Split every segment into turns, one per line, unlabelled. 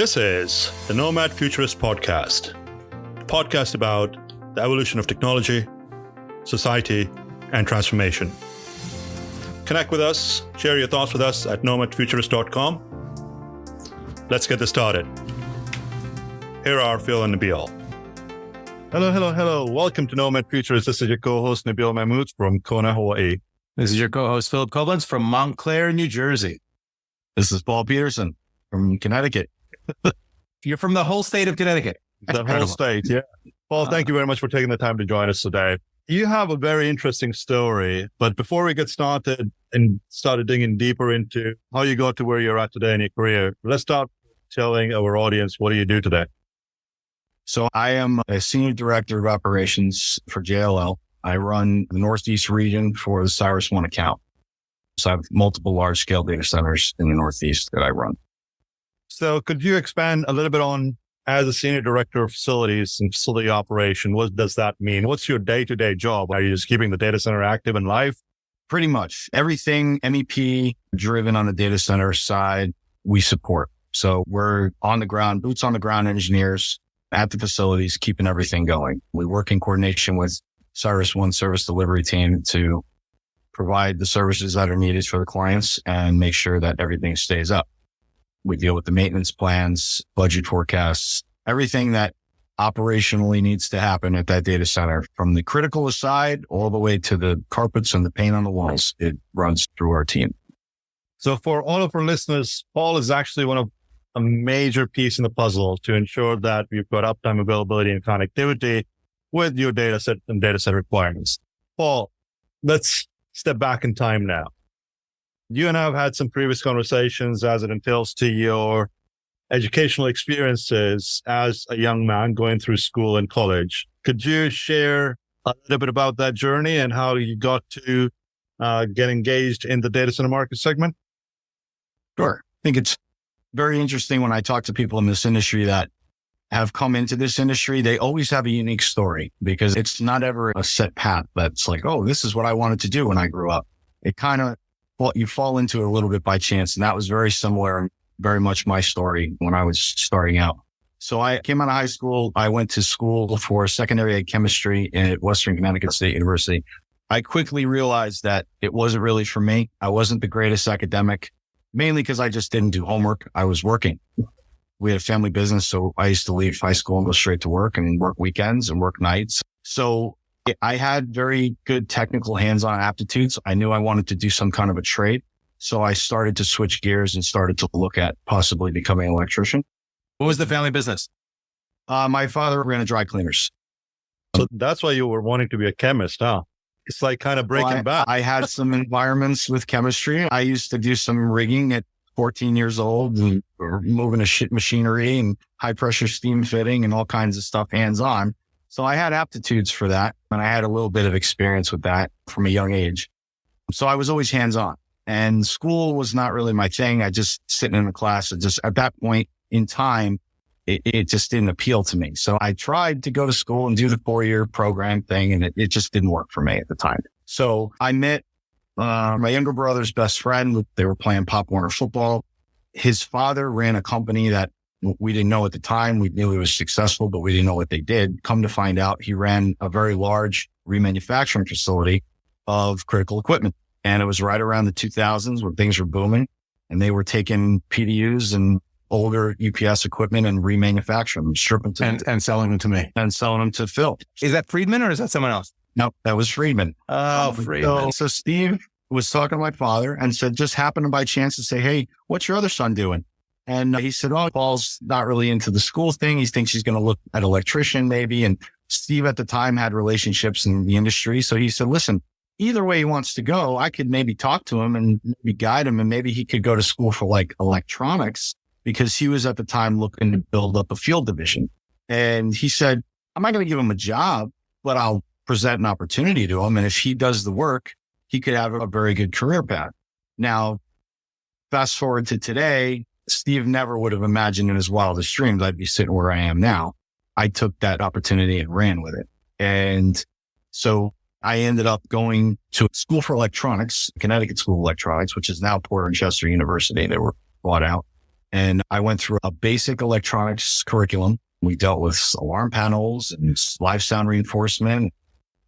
This is the Nomad Futurist podcast, a podcast about the evolution of technology, society, and transformation. Connect with us, share your thoughts with us at nomadfuturist.com. Let's get this started. Here are Phil and Nabeel. Hello. Welcome to Nomad Futurist. This is your co-host, Nabeel Mahmood from Kona, Hawaii.
This is your co-host, Phillip Koblence from Montclair, New Jersey.
This is Paul Peterson from Connecticut.
You're from the whole state of Connecticut.
The whole state, yeah. Paul, thank you very much for taking the time to join us today. You have a very interesting story, but before we get started and started digging deeper into how you got to where you're at today in your career, let's start telling our audience, what do you do today?
So I am a senior director of operations for JLL. I run the Northeast region for the CyrusOne account. So I have multiple large-scale data centers in the Northeast that I run.
So could you expand a little bit on, as a senior director of facilities and facility operation, what does that mean? What's your day-to-day job? Are you just keeping the data center active and live?
Pretty much everything MEP driven on the data center side, we support. So we're on the ground, boots on the ground engineers at the facilities, keeping everything going. We work in coordination with CyrusOne service delivery team to provide the services that are needed for the clients and make sure that everything stays up. We deal with the maintenance plans, budget forecasts, everything that operationally needs to happen at that data center, from the critical side all the way to the carpets and the paint on the walls. It runs through our team.
So for all of our listeners, Paul is actually a major piece in the puzzle to ensure that we've got uptime, availability, and connectivity with your data set and data set requirements. Paul, let's step back in time now. You and I have had some previous conversations as it entails to your educational experiences as a young man going through school and college. Could you share a little bit about that journey and how you got to get engaged in the data center market segment?
Sure. I think it's very interesting when I talk to people in this industry that have come into this industry. They always have a unique story because it's not ever a set path that's like, oh, this is what I wanted to do when I grew up. It kind of, you fall into it a little bit by chance. And that was very similar and very much my story when I was starting out. So I came out of high school. I went to school for secondary ed chemistry at Western Connecticut State University. I quickly realized that it wasn't really for me. I wasn't the greatest academic, mainly because I just didn't do homework. I was working. We had a family business. So I used to leave high school and go straight to work and work weekends and work nights. So I had very good technical hands-on aptitudes. I knew I wanted to do some kind of a trade. So I started to switch gears and started to look at possibly becoming an electrician.
What was the family business?
My father ran a dry cleaners.
So that's why you were wanting to be a chemist, huh? It's like kind of breaking back.
I had some environments with chemistry. I used to do some rigging at 14 years old and moving a shit machinery and high pressure steam fitting and all kinds of stuff hands-on. So I had aptitudes for that, and I had a little bit of experience with that from a young age. So I was always hands-on, and school was not really my thing. I just sitting in a class, at that point in time, it just didn't appeal to me. So I tried to go to school and do the 4-year program thing, and it just didn't work for me at the time. So I met my younger brother's best friend. They were playing Pop Warner football. His father ran a company that we didn't know at the time. We knew he was successful, but we didn't know what they did. Come to find out, he ran a very large remanufacturing facility of critical equipment. And it was right around the 2000s when things were booming, and they were taking PDUs and older UPS equipment and remanufacturing them, stripping them
and selling them to me.
And selling them to Phil.
Is that Friedman or is that someone else?
No, that was Friedman.
Oh, Friedman.
So Steve was talking to my father and said, just happened to by chance to say, hey, what's your other son doing? And he said, oh, Paul's not really into the school thing. He thinks he's going to look at electrician maybe. And Steve at the time had relationships in the industry. So he said, listen, either way he wants to go, I could maybe talk to him and maybe guide him. And maybe he could go to school for like electronics, because he was at the time looking to build up a field division. And he said, I'm not going to give him a job, but I'll present an opportunity to him. And if he does the work, he could have a very good career path. Now, fast forward to today, Steve never would have imagined in his wildest dreams I'd be sitting where I am now. I took that opportunity and ran with it. And so I ended up going to school for electronics, Connecticut School of Electronics, which is now Porter and Chester University. They were bought out. And I went through a basic electronics curriculum. We dealt with alarm panels and live sound reinforcement,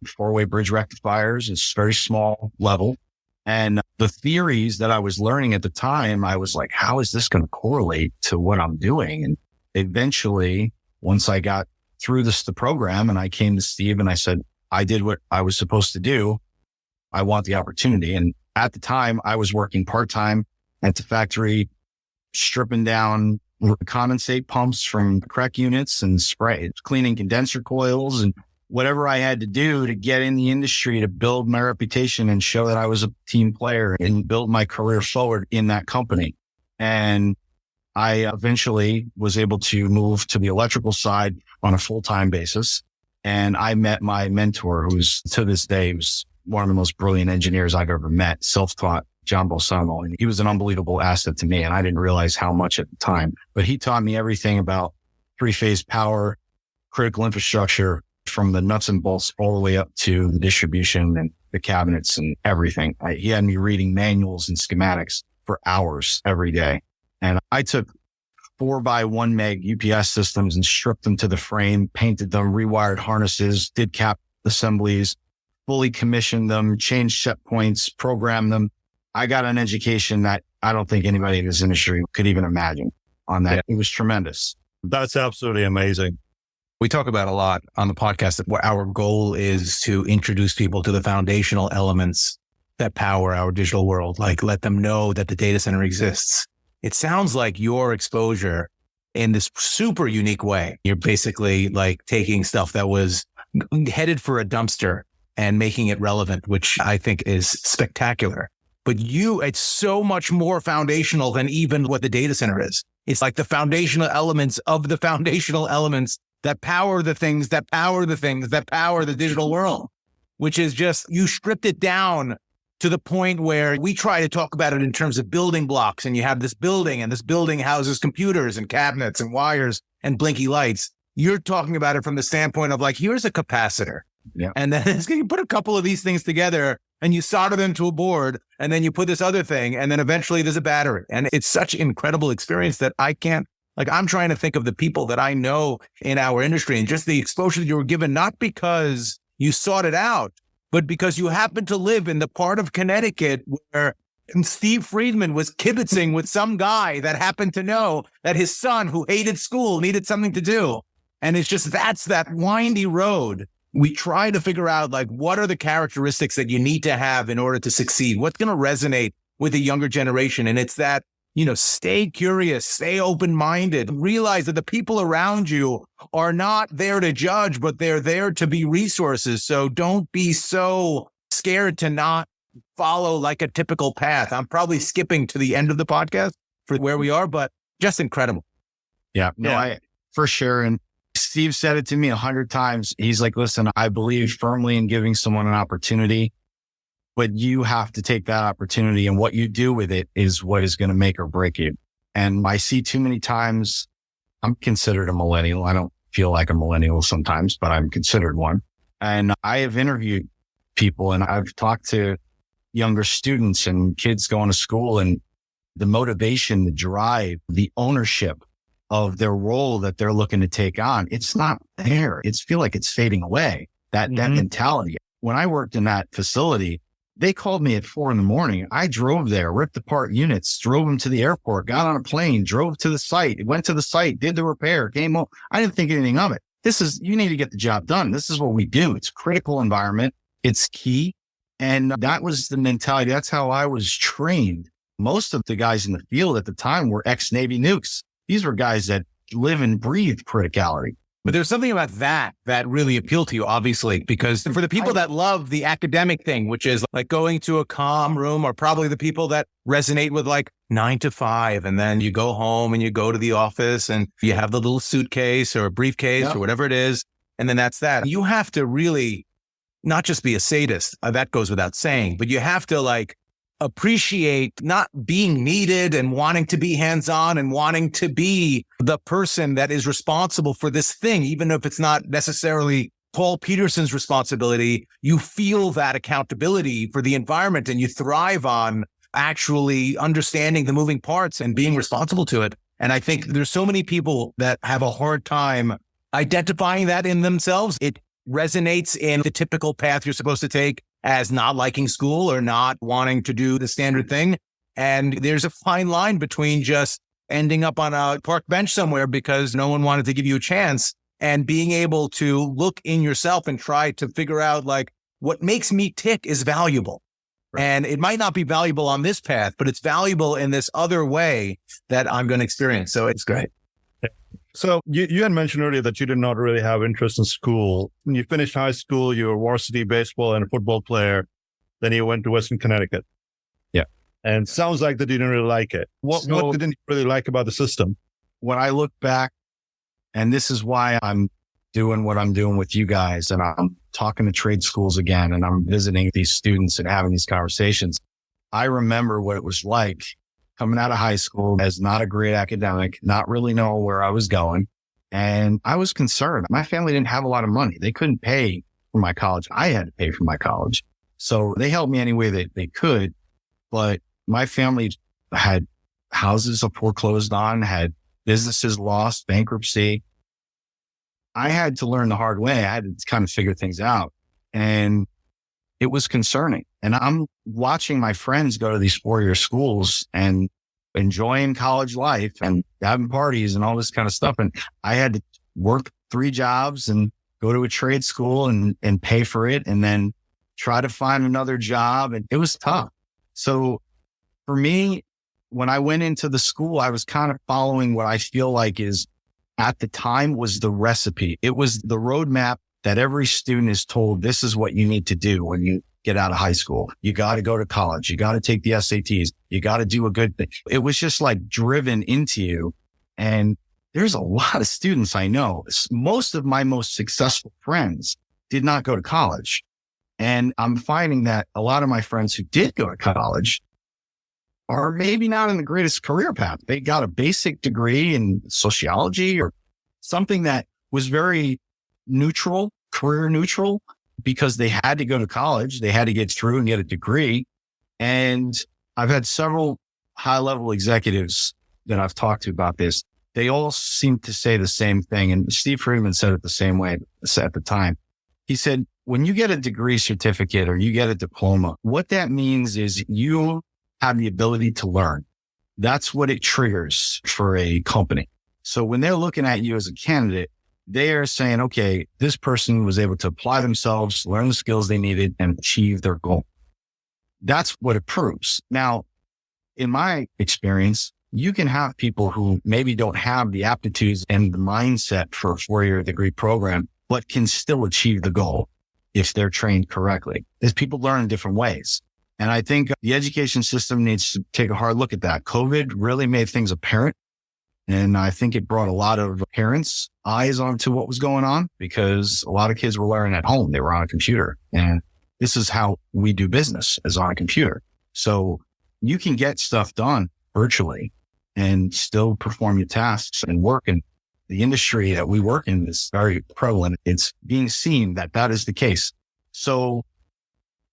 four-way bridge rectifiers. It's very small level. And the theories that I was learning at the time, I was like, how is this going to correlate to what I'm doing? And eventually, once I got through the program and I came to Steve and I said, I did what I was supposed to do. I want the opportunity. And at the time I was working part-time at the factory, stripping down condensate pumps from crack units and cleaning condenser coils and whatever I had to do to get in the industry to build my reputation and show that I was a team player and build my career forward in that company. And I eventually was able to move to the electrical side on a full-time basis. And I met my mentor, who's to this day was one of the most brilliant engineers I've ever met, self-taught John Bolsamo. And he was an unbelievable asset to me. And I didn't realize how much at the time, but he taught me everything about three-phase power, critical infrastructure, from the nuts and bolts all the way up to the distribution and the cabinets and everything. He had me reading manuals and schematics for hours every day. And I took 4x1 meg UPS systems and stripped them to the frame, painted them, rewired harnesses, did cap assemblies, fully commissioned them, changed set points, programmed them. I got an education that I don't think anybody in this industry could even imagine on that. It was tremendous.
That's absolutely amazing.
We talk about a lot on the podcast that what our goal is to introduce people to the foundational elements that power our digital world, like let them know that the data center exists. It sounds like your exposure in this super unique way. You're basically like taking stuff that was headed for a dumpster and making it relevant, which I think is spectacular. But it's so much more foundational than even what the data center is. It's like the foundational elements of the foundational elements that power the things that power the things that power the digital world, which is just, you stripped it down to the point where we try to talk about it in terms of building blocks. And you have this building, and this building houses computers and cabinets and wires and blinky lights. You're talking about it from the standpoint of like, here's a capacitor.
Yeah.
And then you put a couple of these things together and you solder them to a board, and then you put this other thing, and then eventually there's a battery. And it's such an incredible experience that I'm trying to think of the people that I know in our industry and just the exposure that you were given, not because you sought it out, but because you happen to live in the part of Connecticut where Steve Friedman was kibitzing with some guy that happened to know that his son, who hated school, needed something to do. And it's just, that's that windy road. We try to figure out, like, what are the characteristics that you need to have in order to succeed? What's going to resonate with the younger generation? And it's that, stay curious, stay open-minded, realize that the people around you are not there to judge, but they're there to be resources. So don't be so scared to not follow like a typical path. I'm probably skipping to the end of the podcast for where we are, but just incredible.
Yeah, for sure. And Steve said it to me 100 times. He's like, listen, I believe firmly in giving someone an opportunity, but you have to take that opportunity, and what you do with it is what is going to make or break you. And I see too many times, I'm considered a millennial. I don't feel like a millennial sometimes, but I'm considered one. And I have interviewed people and I've talked to younger students and kids going to school, and the motivation, the drive, the ownership of their role that they're looking to take on, it's not there. It's feel like it's fading away. That mentality. When I worked in that facility, they called me at 4 a.m. I drove there, ripped apart units, drove them to the airport, got on a plane, drove to the site, went to the site, did the repair, came home. I didn't think anything of it. You need to get the job done. This is what we do. It's a critical environment. It's key. And that was the mentality. That's how I was trained. Most of the guys in the field at the time were ex-Navy nukes. These were guys that live and breathe criticality.
But there's something about that really appealed to you, obviously, because for the people that love the academic thing, which is like going to a comm room, are probably the people that resonate with like 9 to 5. And then you go home and you go to the office and you have the little suitcase or a briefcase or whatever it is. And then that's that. You have to really not just be a sadist. That goes without saying, but you have to like appreciate not being needed and wanting to be hands-on and wanting to be the person that is responsible for this thing, even if it's not necessarily Paul Peterson's responsibility. You feel that accountability for the environment and you thrive on actually understanding the moving parts and being responsible to it. And I think there's so many people that have a hard time identifying that in themselves. It resonates in the typical path you're supposed to take as not liking school or not wanting to do the standard thing. And there's a fine line between just ending up on a park bench somewhere because no one wanted to give you a chance, and being able to look in yourself and try to figure out like what makes me tick is valuable. Right. And it might not be valuable on this path, but it's valuable in this other way that I'm going to experience. So it's great.
So you had mentioned earlier that you did not really have interest in school. When you finished high school, you were a varsity baseball and football player. Then you went to Western Connecticut.
Yeah.
And sounds like that you didn't really like it. What didn't you really like about the system?
When I look back, and this is why I'm doing what I'm doing with you guys, and I'm talking to trade schools again, and I'm visiting these students and having these conversations. I remember what it was like coming out of high school as not a great academic, not really know where I was going. And I was concerned. My family didn't have a lot of money. They couldn't pay for my college. I had to pay for my college. So they helped me any way that they could. But my family had houses foreclosed on, had businesses lost, bankruptcy. I had to learn the hard way. I had to kind of figure things out. And it was concerning. And I'm watching my friends go to these 4-year schools and enjoying college life and having parties and all this kind of stuff. And I had to work 3 jobs and go to a trade school and pay for it, and then try to find another job. And it was tough. So for me, when I went into the school, I was kind of following what I feel like is at the time was the recipe. It was the roadmap that every student is told, this is what you need to do when you get out of high school. You got to go to college. You got to take the SATs. You got to do a good thing. It was just like driven into you. And there's a lot of students I know. Most of my most successful friends did not go to college. And I'm finding that a lot of my friends who did go to college are maybe not in the greatest career path. They got a basic degree in sociology or something that was very neutral, career neutral, because they had to go to college. They had to get through and get a degree. And I've had several high-level executives that I've talked to about this. They all seem to say the same thing. And Steve Friedman said it the same way at the time. He said, when you get a degree certificate or you get a diploma, what that means is you have the ability to learn. That's what it triggers for a company. So when they're looking at you as a candidate, they are saying, okay, this person was able to apply themselves, learn the skills they needed, and achieve their goal. That's what it proves. Now, in my experience, you can have people who maybe don't have the aptitudes and the mindset for a 4-year degree program, but can still achieve the goal if they're trained correctly. There's people learn in different ways. And I think the education system needs to take a hard look at that. COVID really made things apparent. And I think it brought a lot of parents' eyes onto what was going on, because a lot of kids were learning at home. They were on a computer. And this is how we do business, is on a computer. So you can get stuff done virtually and still perform your tasks and work. And the industry that we work in is very prevalent. It's being seen that that is the case. So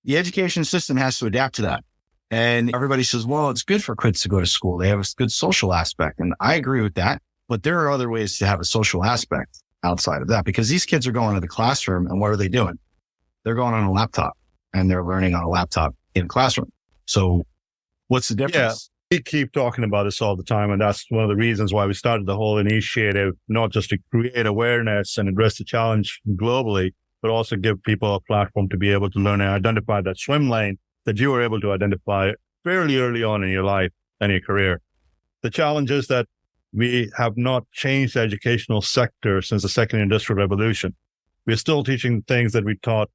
the education system has to adapt to that. And everybody says, well, it's good for kids to go to school. They have a good social aspect. And I agree with that. But there are other ways to have a social aspect outside of that, because these kids are going to the classroom, and what are they doing? They're going on a laptop, and they're learning on a laptop in a classroom. So what's the difference?
Yeah, we keep talking about this all the time. And that's one of the reasons why we started the whole initiative, not just to create awareness and address the challenge globally, but also give people a platform to be able to learn and identify that swim lane that you were able to identify fairly early on in your life and your career. The challenge is that we have not changed the educational sector since the second industrial revolution. We're still teaching things that we taught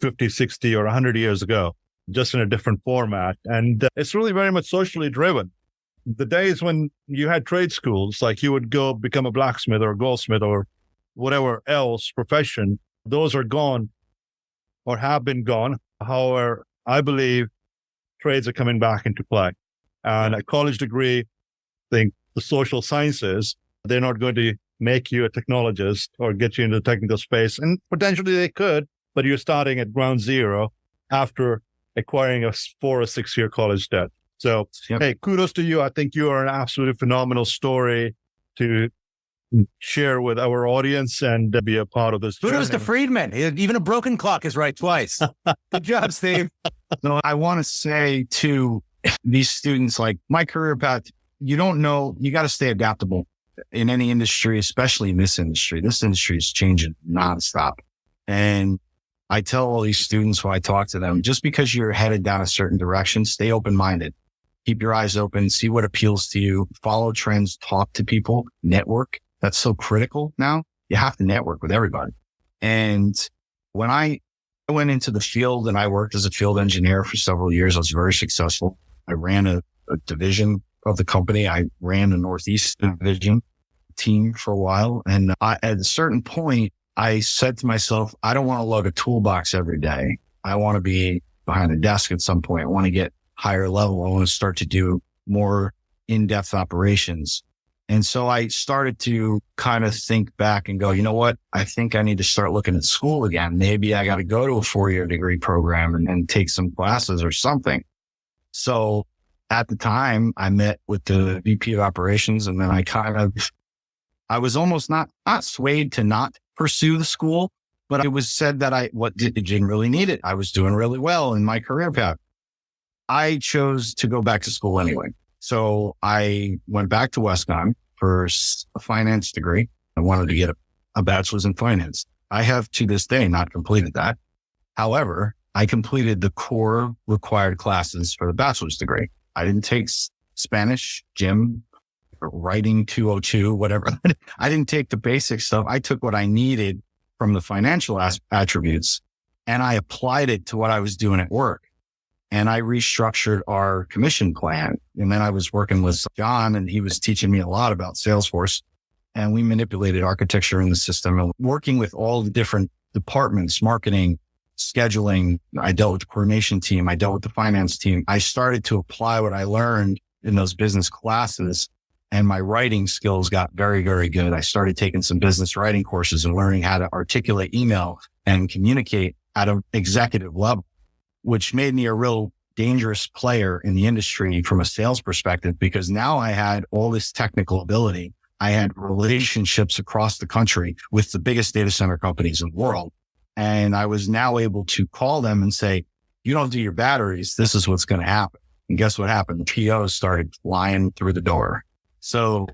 50, 60, or 100 years ago, just in a different format. And it's really very much socially driven. The days when you had trade schools, like you would go become a blacksmith or a goldsmith or whatever else profession, those are gone or have been gone. However, I believe trades are coming back into play. And a college degree, I think the social sciences, they're not going to make you a technologist or get you into the technical space. And potentially they could, but you're starting at ground zero after acquiring a 4 or 6 year college debt. So, hey, kudos to you. I think you are an absolutely phenomenal story to share with our audience and be a part of this.
Kudos to Friedman. Even a broken clock is right twice. Good job, Steve.
No, I want to say to these students, like my career path, you don't know, you got to stay adaptable in any industry, especially in this industry. This industry is changing nonstop. And I tell all these students when I talk to them, just because you're headed down a certain direction, stay open-minded. Keep your eyes open, see what appeals to you, follow trends, talk to people, network. That's so critical now. You have to network with everybody. And when I went into the field and I worked as a field engineer for several years, I was very successful. I ran a division of the company. I ran the Northeast division team for a while. And at a certain point, I said to myself, I don't want to lug a toolbox every day. I want to be behind a desk at some point. I want to get higher level. I want to start to do more in-depth operations. And so I started to kind of think back and go, you know what? I think I need to start looking at school again. Maybe I got to go to a 4-year degree program and take some classes or something. So at the time I met with the VP of operations, and then I was almost not swayed to not pursue the school, but it was said that I didn't really need it. I was doing really well in my career path. I chose to go back to school anyway. So I went back to Westcon for a finance degree. I wanted to get a bachelor's in finance. I have to this day not completed that. However, I completed the core required classes for the bachelor's degree. I didn't take Spanish, gym, writing 202, whatever. I didn't take the basic stuff. I took what I needed from the financial attributes and I applied it to what I was doing at work. And I restructured our commission plan. And then I was working with John, and he was teaching me a lot about Salesforce. And we manipulated architecture in the system and working with all the different departments, marketing, scheduling. I dealt with the coordination team. I dealt with the finance team. I started to apply what I learned in those business classes, and my writing skills got very, very good. I started taking some business writing courses and learning how to articulate email and communicate at an executive level, which made me a real dangerous player in the industry from a sales perspective, because now I had all this technical ability. I had relationships across the country with the biggest data center companies in the world. And I was now able to call them and say, you don't do your batteries, this is what's going to happen. And guess what happened? The POs started flying through the door. So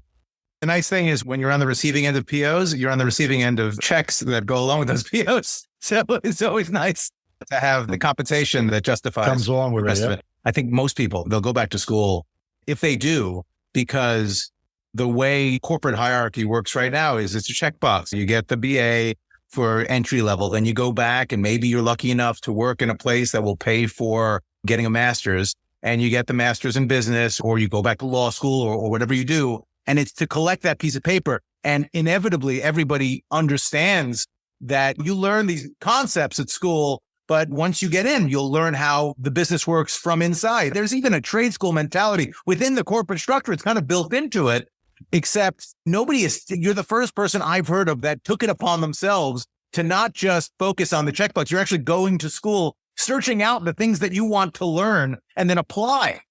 the nice thing is when you're on the receiving end of POs, you're on the receiving end of checks that go along with those POs. So it's always nice to have the compensation that justifies
comes along with
the rest
it,
of it. I think most people, they'll go back to school if they do, because the way corporate hierarchy works right now is it's a checkbox. You get the BA for entry level, then you go back and maybe you're lucky enough to work in a place that will pay for getting a master's, and you get the master's in business, or you go back to law school or whatever you do. And it's to collect that piece of paper. And inevitably, everybody understands that you learn these concepts at school, but once you get in, you'll learn how the business works from inside. There's even a trade school mentality within the corporate structure. It's kind of built into it, except you're the first person I've heard of that took it upon themselves to not just focus on the checkbox. You're actually going to school, searching out the things that you want to learn and then apply,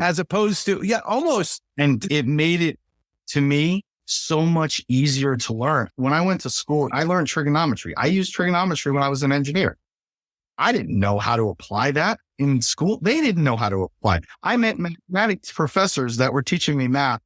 as opposed to, almost.
And it made it, to me, so much easier to learn. When I went to school, I learned trigonometry. I used trigonometry when I was an engineer. I didn't know how to apply that in school. They didn't know how to apply it. I met mathematics professors that were teaching me math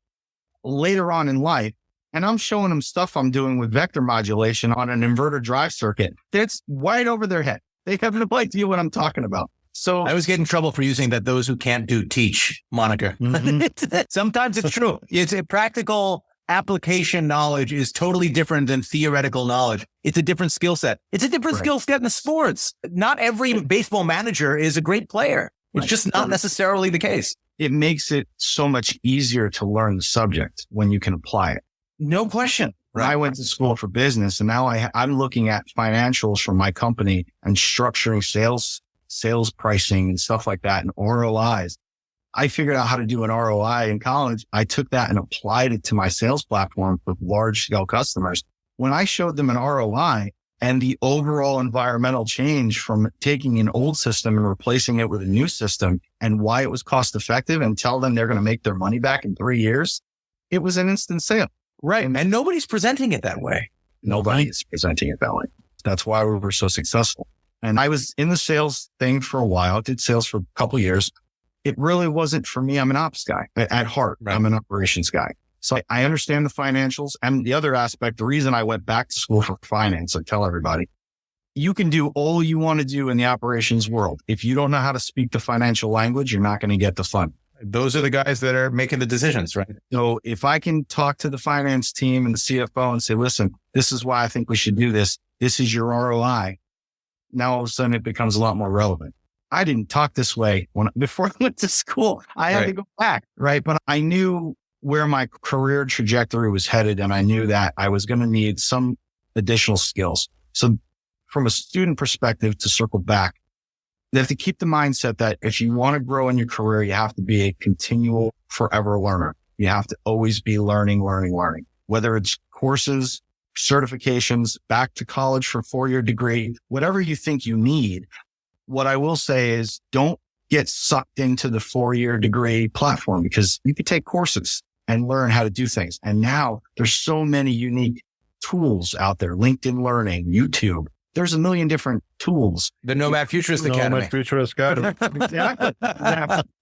later on in life, and I'm showing them stuff I'm doing with vector modulation on an inverter drive circuit. That's right over their head. They have no idea what I'm talking about. So
I always get in trouble for using that "those who can't do teach" moniker. Mm-hmm. Sometimes it's true. It's a practical application knowledge is totally different than theoretical knowledge. It's a different skill set. It's a different skill set in the sports. Not every baseball manager is a great player. It's just not necessarily the case.
It makes it so much easier to learn the subject when you can apply it.
No question.
Right. I went to school for business, and now I'm looking at financials from my company and structuring sales pricing and stuff like that, and ROIs. I figured out how to do an ROI in college. I took that and applied it to my sales platform with large scale customers. When I showed them an ROI, and the overall environmental change from taking an old system and replacing it with a new system and why it was cost effective and tell them they're going to make their money back in 3 years. It was an instant sale.
Right. And nobody's presenting it that way.
Nobody is presenting it that way. That's why we were so successful. And I was in the sales thing for a while, did sales for a couple of years. It really wasn't for me. I'm an ops guy at heart. Right. I'm an operations guy. So I understand the financials. And the other aspect, the reason I went back to school for finance, I tell everybody, you can do all you want to do in the operations world. If you don't know how to speak the financial language, you're not going to get the fund.
Those are the guys that are making the decisions, right?
So if I can talk to the finance team and the CFO and say, listen, this is why I think we should do this. This is your ROI. Now all of a sudden it becomes a lot more relevant. I didn't talk this way before I went to school. I had to go back, right? But I knew where my career trajectory was headed. And I knew that I was going to need some additional skills. So from a student perspective, to circle back, you have to keep the mindset that if you want to grow in your career, you have to be a continual forever learner. You have to always be learning, whether it's courses, certifications, back to college for a 4-year degree, whatever you think you need. What I will say is don't get sucked into the 4-year degree platform, because you could take courses and learn how to do things. And now there's so many unique tools out there, LinkedIn Learning, YouTube. There's a million different tools.
The Nomad Futurist Academy.
Nomad Futurist Academy.
Exactly.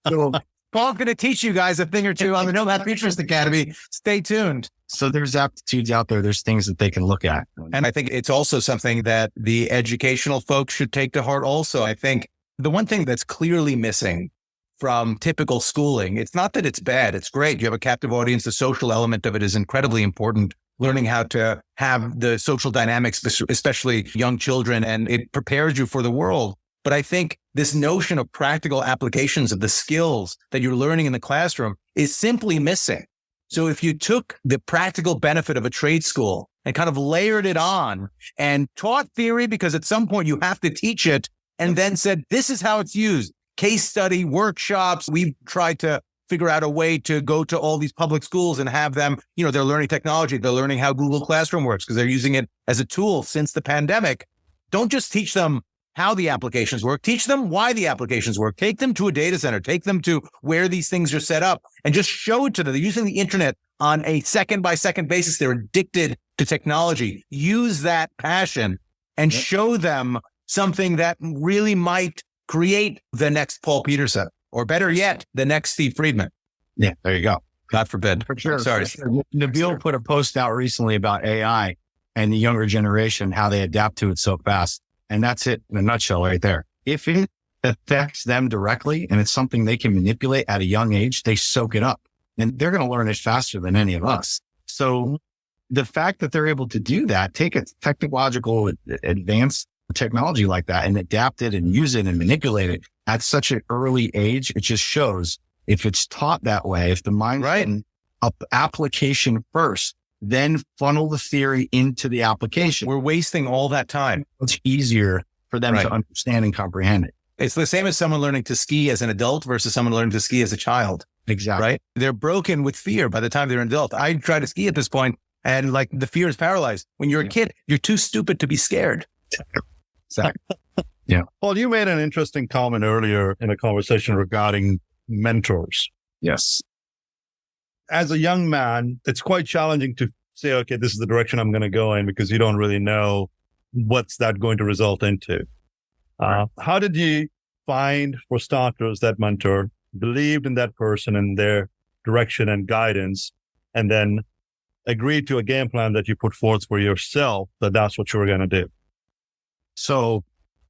So,
Paul's going to teach you guys a thing or two on the Nomad Futurist Academy. Stay tuned.
So there's aptitudes out there. There's things that they can look at.
And I think it's also something that the educational folks should take to heart also. I think the one thing that's clearly missing from typical schooling, it's not that it's bad. It's great. You have a captive audience. The social element of it is incredibly important. Learning how to have the social dynamics, especially young children, and it prepares you for the world. But I think this notion of practical applications of the skills that you're learning in the classroom is simply missing. So if you took the practical benefit of a trade school and kind of layered it on and taught theory, because at some point you have to teach it, and then said, this is how it's used. Case study, workshops. We've tried to figure out a way to go to all these public schools and have them, they're learning technology. They're learning how Google Classroom works because they're using it as a tool since the pandemic. Don't just teach them how the applications work. Teach them why the applications work. Take them to a data center. Take them to where these things are set up and just show it to them. They're using the internet on a second-by-second basis. They're addicted to technology. Use that passion and show them something that really might create the next Paul Peterson, or better yet, the next Steve Friedman.
Yeah, there you go.
God forbid.
For sure.
Sorry.
Nabeel put a post out recently about AI and the younger generation, how they adapt to it so fast. And that's it in a nutshell right there. If it affects them directly and it's something they can manipulate at a young age, they soak it up and they're going to learn it faster than any of us. So the fact that they're able to do that, take a technological advanced technology like that and adapt it and use it and manipulate it at such an early age, it just shows if it's taught that way, if the mind up application first, then funnel the theory into the application.
We're wasting all that time.
It's easier for them to understand and comprehend it.
It's the same as someone learning to ski as an adult versus someone learning to ski as a child.
Exactly.
Right? They're broken with fear by the time they're an adult. I try to ski at this point and the fear is paralyzed. When you're a kid, you're too stupid to be scared.
Exactly. Yeah.
Paul, you made an interesting comment earlier in a conversation regarding mentors.
Yes.
As a young man, it's quite challenging to say, okay, this is the direction I'm going to go in, because you don't really know what's that going to result into. How did you find, for starters, that mentor believed in that person and their direction and guidance, and then agreed to a game plan that you put forth for yourself, that that's what you were going to do?
So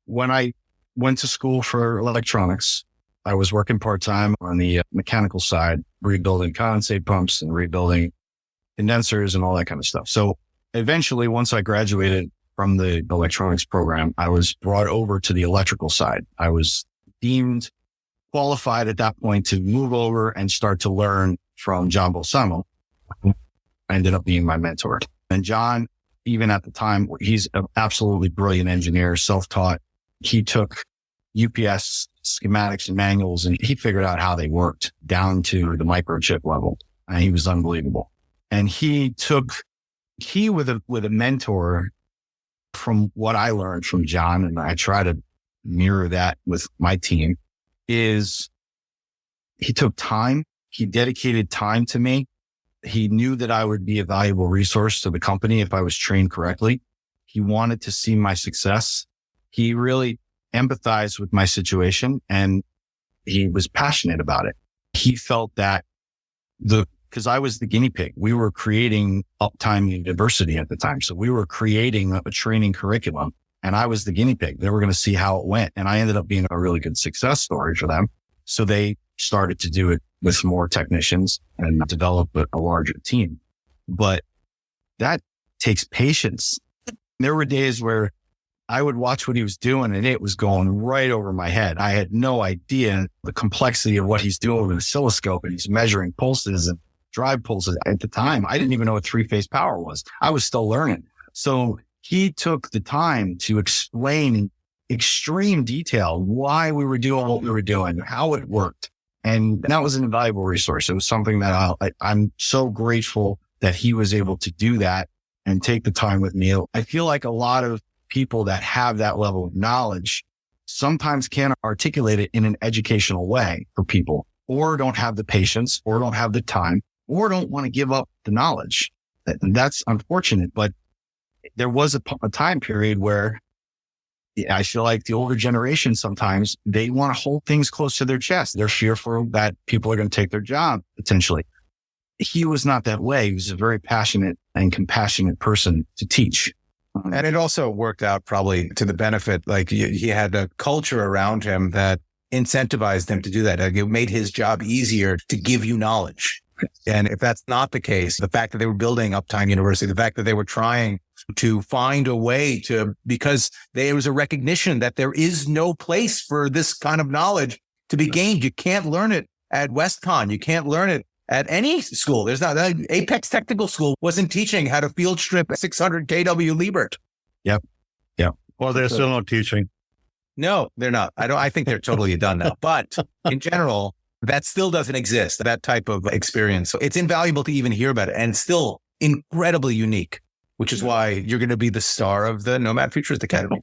when I went to school for electronics, I was working part-time on the mechanical side, rebuilding condensate pumps and rebuilding condensers and all that kind of stuff. So eventually, once I graduated from the electronics program, I was brought over to the electrical side. I was deemed qualified at that point to move over and start to learn from John Bolsamo. I ended up being my mentor. And John, even at the time, he's an absolutely brilliant engineer, self-taught. He took UPS schematics and manuals and he figured out how they worked down to the microchip level. And he was unbelievable. And he with a mentor from what I learned from John, and I try to mirror that with my team, is he took time. He dedicated time to me. He knew that I would be a valuable resource to the company if I was trained correctly. He wanted to see my success. He really empathized with my situation, and he was passionate about it. He felt that because I was the guinea pig, we were creating Uptime University at the time. So we were creating a training curriculum, and I was the guinea pig. They were going to see how it went. And I ended up being a really good success story for them. So they started to do it with more technicians and develop a larger team. But that takes patience. There were days where I would watch what he was doing and it was going right over my head. I had no idea the complexity of what he's doing with an oscilloscope, and he's measuring pulses and drive pulses. At the time, I didn't even know what three-phase power was. I was still learning. So he took the time to explain in extreme detail why we were doing what we were doing, how it worked. And that was an invaluable resource. It was something that I'm so grateful that he was able to do that and take the time with me. I feel like a lot of people that have that level of knowledge sometimes can't articulate it in an educational way for people, or don't have the patience, or don't have the time, or don't want to give up the knowledge. And that's unfortunate. But there was a time period where I feel like the older generation, sometimes they want to hold things close to their chest. They're fearful that people are going to take their job potentially. He was not that way. He was a very passionate and compassionate person to teach.
And it also worked out probably to the benefit. Like he had a culture around him that incentivized him to do that. Like it made his job easier to give you knowledge. And if that's not the case, the fact that they were building Uptime University, the fact that they were trying to find a way to, because there was a recognition that there is no place for this kind of knowledge to be gained. You can't learn it at WestCon. You can't learn it at any school. There's not, Apex Technical School wasn't teaching how to field strip 600 kW Liebert.
Yep.
Well, they're still not teaching.
No, they're not. I think they're totally done now. But in general, that still doesn't exist, that type of experience. So it's invaluable to even hear about it, and still incredibly unique, which is why you're going to be the star of the Nomad Futurist Academy.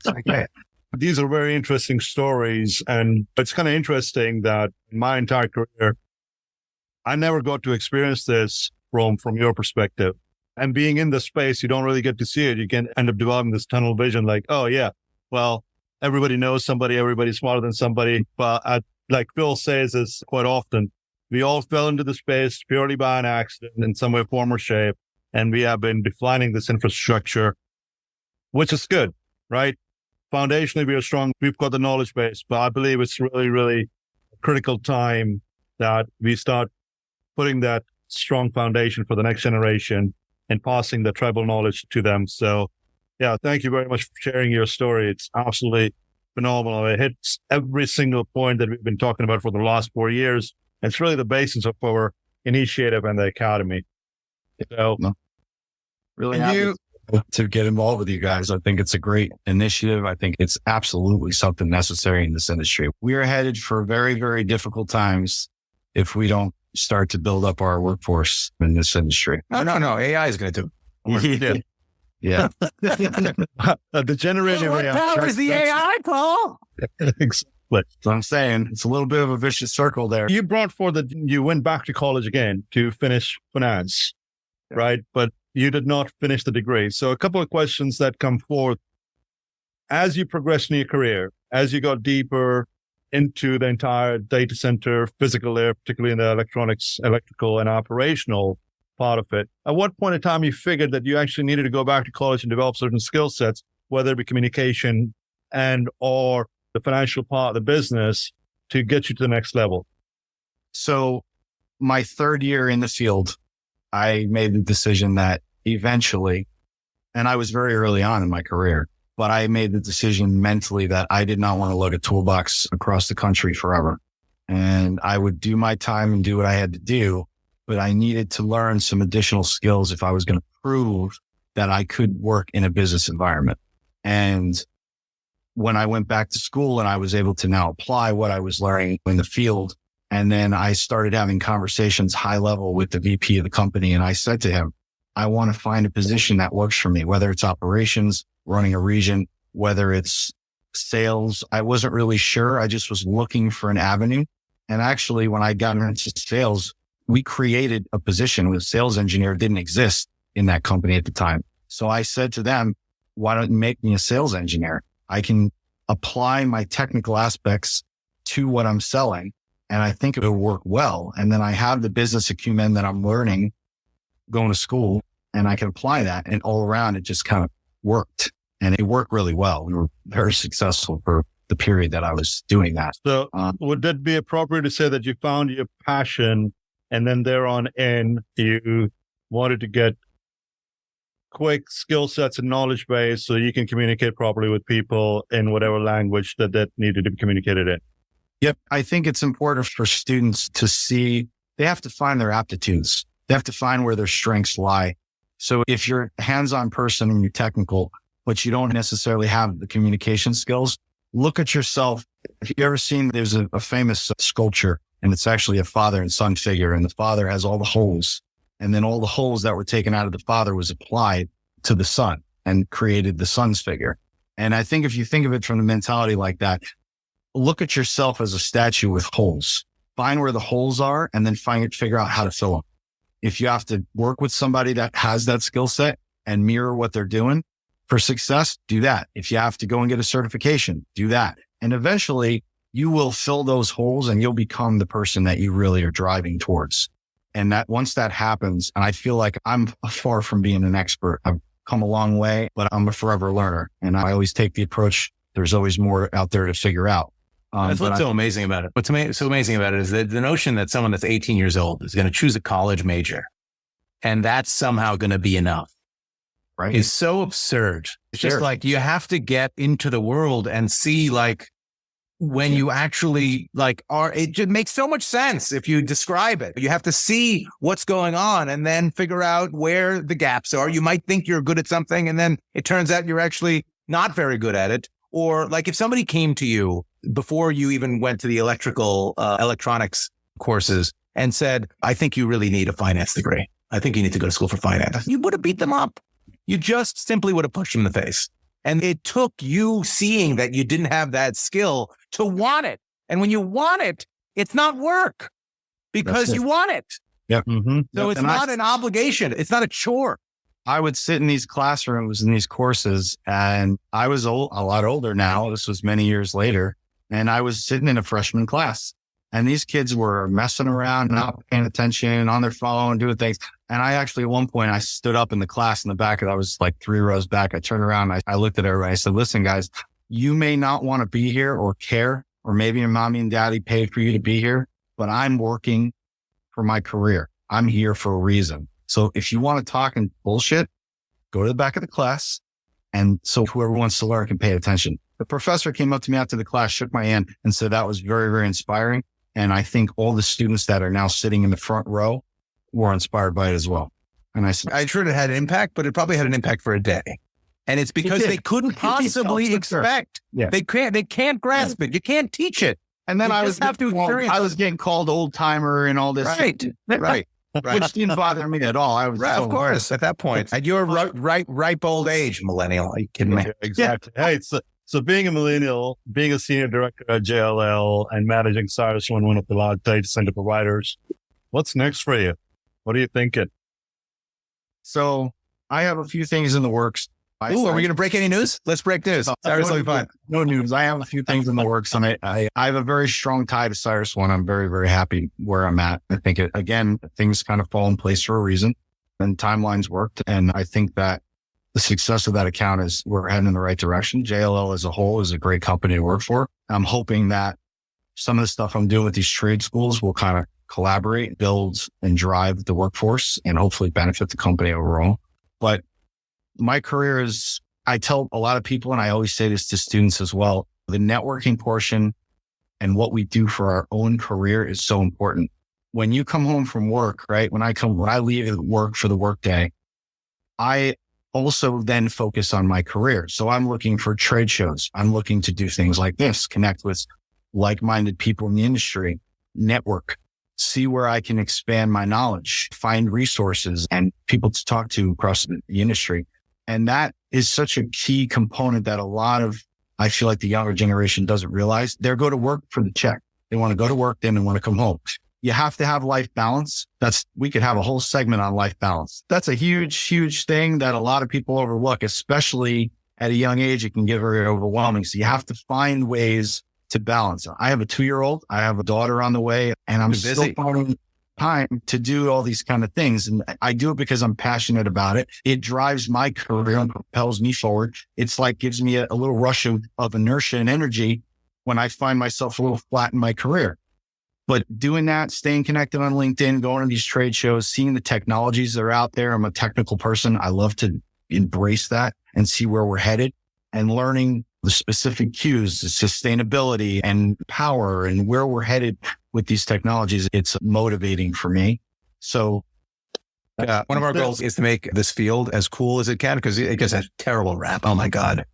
These are very interesting stories. And it's kind of interesting that in my entire career, I never got to experience this from your perspective. And being in the space, you don't really get to see it. You can end up developing this tunnel vision like, oh yeah, well, everybody knows somebody, everybody's smarter than somebody. But like Phil says this quite often, we all fell into the space purely by an accident in some way, form, or shape. And we have been defining this infrastructure, which is good, right? Foundationally, we are strong. We've got the knowledge base, but I believe it's really, really a critical time that we start putting that strong foundation for the next generation and passing the tribal knowledge to them. So yeah, thank you very much for sharing your story. It's absolutely phenomenal. It hits every single point that we've been talking about for the last 4 years. It's really the basis of our initiative and the academy. So
really happy to get involved with you guys. I think it's a great initiative. I think it's absolutely something necessary in this industry. We are headed for very, very difficult times if we don't start to build up our workforce in this industry.
No. AI is going to do it.
Yeah.
The generative AI.
What powers the AI, Paul?
Exactly.
So I'm saying it's a little bit of a vicious circle there.
You brought forth that you went back to college again to finish finance, right? But you did not finish the degree. So a couple of questions that come forth as you progressed in your career, as you got deeper into the entire data center, physical layer, particularly in the electronics, electrical, and operational part of it. At what point in time you figured that you actually needed to go back to college and develop certain skill sets, whether it be communication and or the financial part of the business to get you to the next level?
So my third year in the field, I made the decision that eventually, and I was very early on in my career, but I made the decision mentally that I did not want to lug a toolbox across the country forever. And I would do my time and do what I had to do, but I needed to learn some additional skills if I was going to prove that I could work in a business environment. And when I went back to school and I was able to now apply what I was learning in the field, and then I started having conversations high level with the VP of the company. And I said to him, I want to find a position that works for me, whether it's operations, running a region, whether it's sales. I wasn't really sure. I just was looking for an avenue. And actually, when I got into sales, we created a position with a sales engineer didn't exist in that company at the time. So I said to them, why don't you make me a sales engineer? I can apply my technical aspects to what I'm selling, and I think it will work well. And then I have the business acumen that I'm learning going to school, and I can apply that. And all around, it just kind of worked, and it worked really well. We were very successful for the period that I was doing that.
So would that be appropriate to say that you found your passion and then there on in, you wanted to get quick skill sets and knowledge base so you can communicate properly with people in whatever language that needed to be communicated in?
Yep. I think it's important for students to see, they have to find their aptitudes. They have to find where their strengths lie. So if you're a hands-on person and you're technical, but you don't necessarily have the communication skills, look at yourself. Have you ever seen, there's a famous sculpture, and it's actually a father and son figure, and the father has all the holes. And then all the holes that were taken out of the father was applied to the son and created the son's figure. And I think if you think of it from the mentality like that, look at yourself as a statue with holes. Find where the holes are and then figure out how to fill them. If you have to work with somebody that has that skill set and mirror what they're doing for success, do that. If you have to go and get a certification, do that. And eventually you will fill those holes and you'll become the person that you really are driving towards. And that once that happens, and I feel like I'm far from being an expert. I've come a long way, but I'm a forever learner. And I always take the approach, there's always more out there to figure out.
That's what's so amazing about it. What's so amazing about it is that the notion that someone that's 18 years old is going to choose a college major and that's somehow going to be enough,
right,
is so absurd. It's just like, you have to get into the world and see, like, when you actually it just makes so much sense if you describe it. You have to see what's going on and then figure out where the gaps are. You might think you're good at something and then it turns out you're actually not very good at it. Or like if somebody came to you before you even went to the electronics courses and said, I think you really need a finance degree. I think you need to go to school for finance. You would have beat them up. You just simply would have pushed them in the face. And it took you seeing that you didn't have that skill to want it. And when you want it, it's not work because you want it.
Yep. Mm-hmm.
So it's not an obligation. It's not a chore.
I would sit in these classrooms in these courses, and I was a lot older now. This was many years later. And I was sitting in a freshman class, and these kids were messing around, not paying attention, on their phone, doing things. And I actually, at one point, I stood up in the class in the back, and I was like 3 rows back. I turned around, I looked at everybody. I said, listen, guys, you may not want to be here or care, or maybe your mommy and daddy paid for you to be here, but I'm working for my career. I'm here for a reason. So if you want to talk and bullshit, go to the back of the class. And so whoever wants to learn can pay attention. The professor came up to me after the class, shook my hand, and said that was very, very inspiring. And I think all the students that are now sitting in the front row were inspired by it as well. And I said,
I'm sure it had an impact, but it probably had an impact for a day. And it's because they couldn't possibly expect.
Yeah.
They can't grasp it. You can't teach it.
And then I was getting called old timer and all this.
Right.
Which didn't bother me at all. I was
of course, at that point, at your ripe old age, millennial. Are you kidding me?
Exactly. Yeah. Hey, so being a millennial, being a senior director at JLL, and managing CyrusOne, one of the large data center providers, what's next for you? What are you thinking?
So I have a few things in the works.
Are we going to break any news? Let's break news. Cyrus will be fine.
No news. I have a few things in the works, and I have a very strong tie to CyrusOne. I'm very, very happy where I'm at. I think things kind of fall in place for a reason, and timelines worked. And I think that the success of that account is we're heading in the right direction. JLL as a whole is a great company to work for. I'm hoping that some of the stuff I'm doing with these trade schools will kind of collaborate, build, and drive the workforce, and hopefully benefit the company overall. But my career is, I tell a lot of people, and I always say this to students as well, the networking portion and what we do for our own career is so important. When you come home from work, right? When I leave work for the workday, I also then focus on my career. So I'm looking for trade shows. I'm looking to do things like this, connect with like-minded people in the industry, network. see where I can expand my knowledge, find resources and people to talk to across the industry. And that is such a key component that I feel like the younger generation doesn't realize. They go to work for the check. They want to go to work, then they want to come home. You have to have life balance. We could have a whole segment on life balance. That's a huge, huge thing that a lot of people overlook, especially at a young age. It can get very overwhelming. So you have to find ways to balance. I have a 2-year-old. I have a daughter on the way, and I'm still finding time to do all these kind of things. And I do it because I'm passionate about it. It drives my career and propels me forward. It's like gives me a little rush of inertia and energy when I find myself a little flat in my career. But doing that, staying connected on LinkedIn, going to these trade shows, seeing the technologies that are out there. I'm a technical person. I love to embrace that and see where we're headed and learning the specific cues, the sustainability and power and where we're headed with these technologies. It's motivating for me. So
one of our goals is to make this field as cool as it can, because it gets a terrible rap. Oh my God.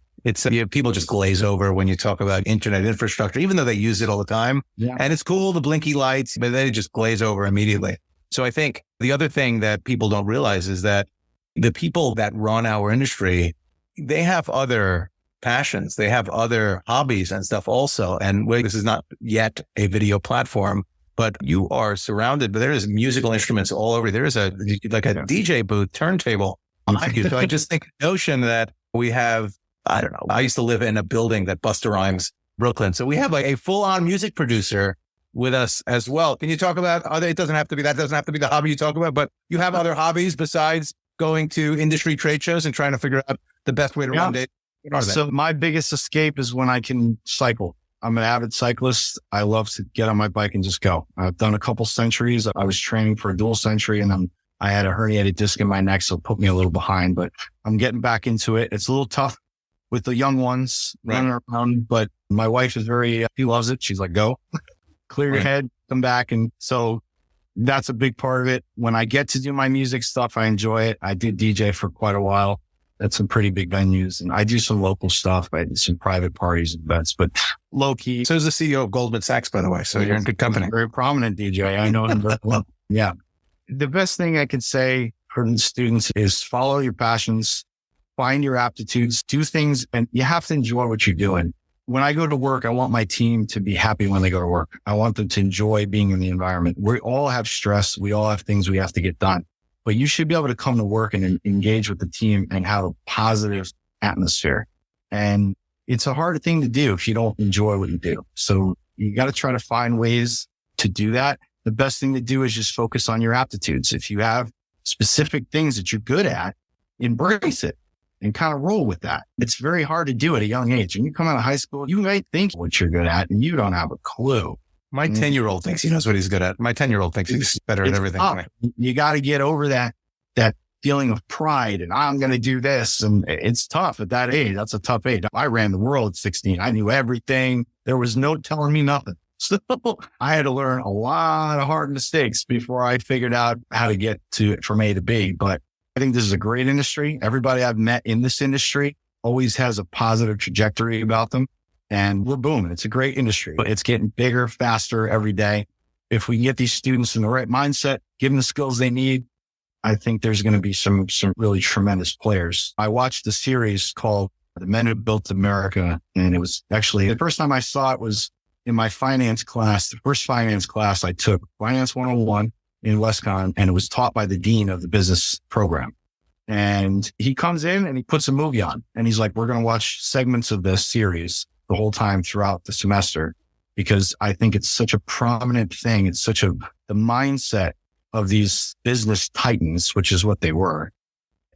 People just glaze over when you talk about internet infrastructure, even though they use it all the time. Yeah. And it's cool, the blinky lights, but they just glaze over immediately. So I think the other thing that people don't realize is that the people that run our industry, they have other passions. They have other hobbies and stuff also. And this is not yet a video platform, but you are surrounded, but there is musical instruments all over. There is a DJ booth turntable behind you. So I just think the notion that we have, I don't know, I used to live in a building that Busta Rhymes, Brooklyn. So we have like a full-on music producer with us as well. Can you talk about it doesn't have to be the hobby you talk about, but you have other hobbies besides going to industry trade shows and trying to figure out the best way to run data?
So my biggest escape is when I can cycle. I'm an avid cyclist. I love to get on my bike and just go. I've done a couple centuries. I was training for a dual century and I had a herniated disc in my neck, so it put me a little behind, but I'm getting back into it. It's a little tough with the young ones running around, but my wife is she loves it. She's like, go, clear your head, come back. And so that's a big part of it. When I get to do my music stuff, I enjoy it. I did DJ for quite a while. That's some pretty big venues. And I do some local stuff. I do some private parties and events, but low key.
So is the CEO of Goldman Sachs, by the way. So you're in good company.
Very prominent DJ. I know him very well. Yeah. The best thing I can say for the students is follow your passions, find your aptitudes, do things, and you have to enjoy what you're doing. When I go to work, I want my team to be happy when they go to work. I want them to enjoy being in the environment. We all have stress. We all have things we have to get done. But you should be able to come to work and engage with the team and have a positive atmosphere. And it's a hard thing to do if you don't enjoy what you do. So you got to try to find ways to do that. The best thing to do is just focus on your aptitudes. If you have specific things that you're good at, embrace it and kind of roll with that. It's very hard to do at a young age. When you come out of high school, you might think what you're good at and you don't have a clue.
My 10-year-old thinks he knows what he's good at. My 10-year-old thinks he's better at everything.
You got to get over that feeling of pride and I'm going to do this. And it's tough at that age. That's a tough age. I ran the world at 16. I knew everything. There was no telling me nothing. So I had to learn a lot of hard mistakes before I figured out how to get from A to B. But I think this is a great industry. Everybody I've met in this industry always has a positive trajectory about them. And we're booming. It's a great industry, but it's getting bigger, faster every day. If we can get these students in the right mindset, give them the skills they need, I think there's going to be some really tremendous players. I watched a series called The Men Who Built America. And it was actually the first time I saw it was in my finance class, the first finance class I took, Finance 101 in WestCon, and it was taught by the dean of the business program. And he comes in and he puts a movie on and he's like, we're going to watch segments of this series the whole time throughout the semester, because I think it's such a prominent thing. It's the mindset of these business titans, which is what they were,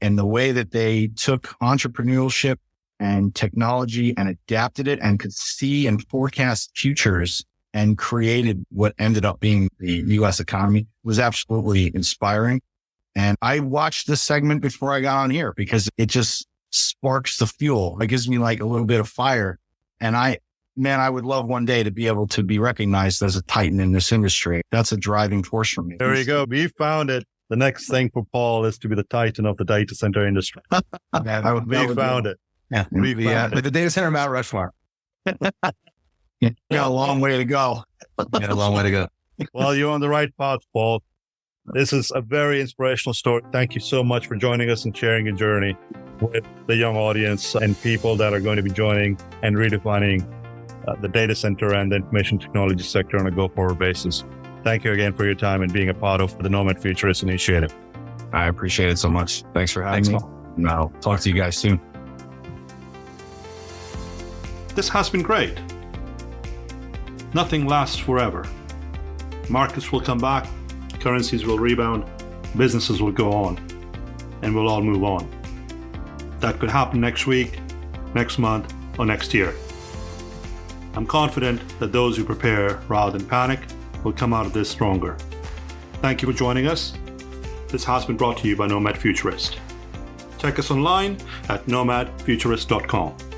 and the way that they took entrepreneurship and technology and adapted it and could see and forecast futures and created what ended up being the U.S. economy was absolutely inspiring. And I watched this segment before I got on here because it just sparks the fuel. It gives me like a little bit of fire. And I would love one day to be able to be recognized as a titan in this industry. That's a driving force for me.
There you go. We found it. The next thing for Paul is to be the titan of the data center industry. We found it.
Yeah. With the data center Mount Rushmore.
Got a long way to go.
Got a long way to go.
Well, you're on the right path, Paul. This is a very inspirational story. Thank you so much for joining us and sharing your journey with the young audience and people that are going to be joining and redefining the data center and the information technology sector on a go-forward basis. Thank you again for your time and being a part of the Nomad Futurist initiative.
I appreciate it so much. Thanks for having me. And I'll talk to you guys soon.
This has been great. Nothing lasts forever. Markets will come back, currencies will rebound, businesses will go on, and we'll all move on. That could happen next week, next month, or next year. I'm confident that those who prepare rather than panic will come out of this stronger. Thank you for joining us. This has been brought to you by Nomad Futurist. Check us online at nomadfuturist.com.